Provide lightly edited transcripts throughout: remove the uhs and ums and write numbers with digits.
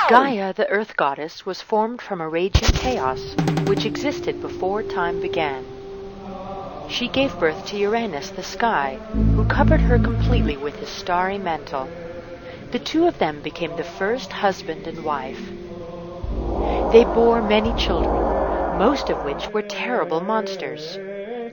Gaia, the earth goddess, was formed from a raging chaos which existed before time began. She gave birth to Uranus, the sky, who covered her completely with his starry mantle. The two of them became the first husband and wife. They bore many children, most of which were terrible monsters,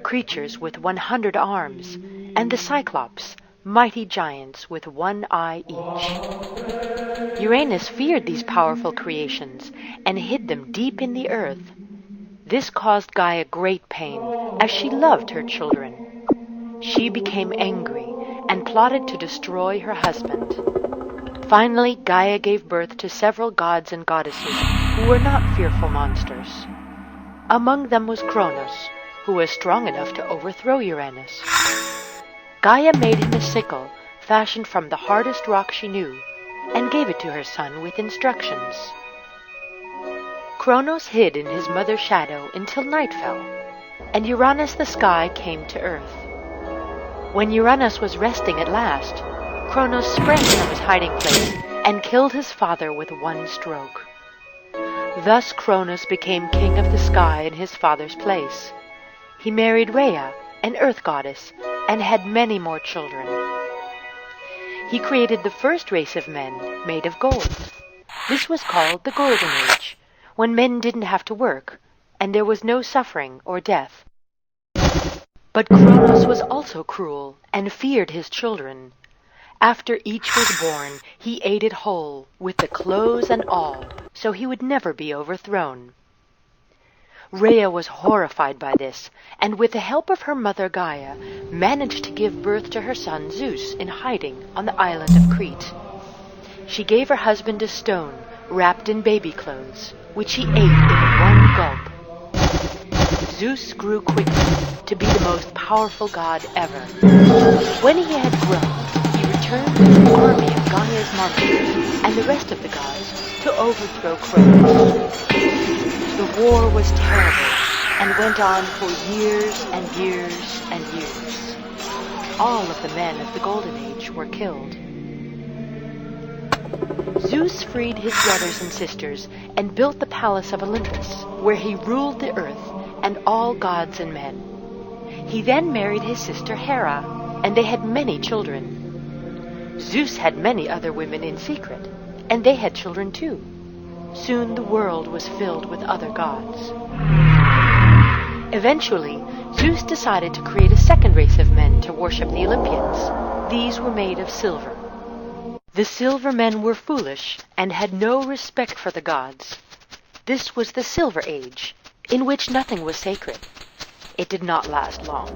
creatures with 100 arms, and the Cyclops, mighty giants with one eye each. Uranus feared these powerful creations and hid them deep in the earth. This caused Gaia great pain, as she loved her children. She became angry and plotted to destroy her husband. Finally, Gaia gave birth to several gods and goddesses who were not fearful monsters. Among them was Kronos, who was strong enough to overthrow Uranus. Gaia made him a sickle fashioned from the hardest rock she knew, and gave it to her son with instructions. Kronos hid in his mother's shadow until night fell, and Uranus the sky came to earth. When Uranus was resting at last, Kronos sprang from his hiding place and killed his father with one stroke. Thus Kronos became king of the sky in his father's place. He married Rhea, an earth goddess, and had many more children. He created the first race of men made of gold. This was called the Golden Age, when men didn't have to work, and there was no suffering or death. But Kronos was also cruel and feared his children. After each was born, he ate it whole, with the clothes and all, so he would never be overthrown. Rhea was horrified by this, and with the help of her mother Gaia, managed to give birth to her son Zeus in hiding on the island of Crete. She gave her husband a stone wrapped in baby clothes, which he ate in one gulp. Zeus grew quickly to be the most powerful god ever. When he had grown, he returned with an army of Gaia's monsters and the rest of the gods to overthrow Kronos. The war was terrible and went on for years and years and years. All of the men of the Golden Age were killed. Zeus freed his brothers and sisters and built the palace of Olympus, where he ruled the earth and all gods and men. He then married his sister Hera, and they had many children. Zeus had many other women in secret, and they had children too. Soon the world was filled with other gods. Eventually, Zeus decided to create a second race of men to worship the Olympians. These were made of silver. The silver men were foolish and had no respect for the gods. This was the Silver Age, in which nothing was sacred. It did not last long.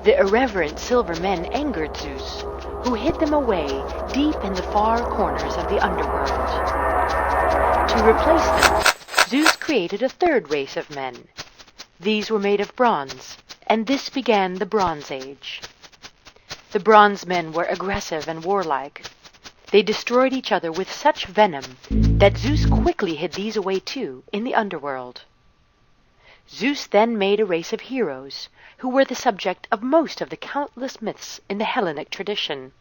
The irreverent silver men angered Zeus, who hid them away deep in the far corners of the underworld. To replace them, Zeus created a third race of men. These were made of bronze, and this began the Bronze Age. The bronze men were aggressive and warlike. They destroyed each other with such venom that Zeus quickly hid these away too in the underworld. Zeus then made a race of heroes, who were the subject of most of the countless myths in the Hellenic tradition.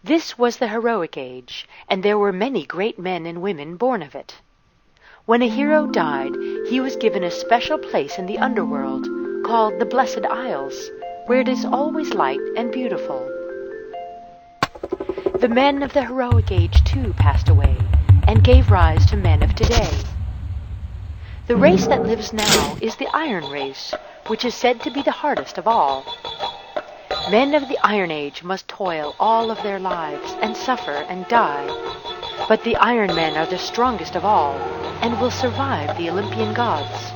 This was the heroic age, and there were many great men and women born of it. When a hero died, he was given a special place in the underworld, called the Blessed Isles, where it is always light and beautiful. The men of the heroic age too passed away, and gave rise to men of today. The race that lives now is the Iron Race, which is said to be the hardest of all. Men of the Iron Age must toil all of their lives and suffer and die. But the Iron Men are the strongest of all, and will survive the Olympian gods.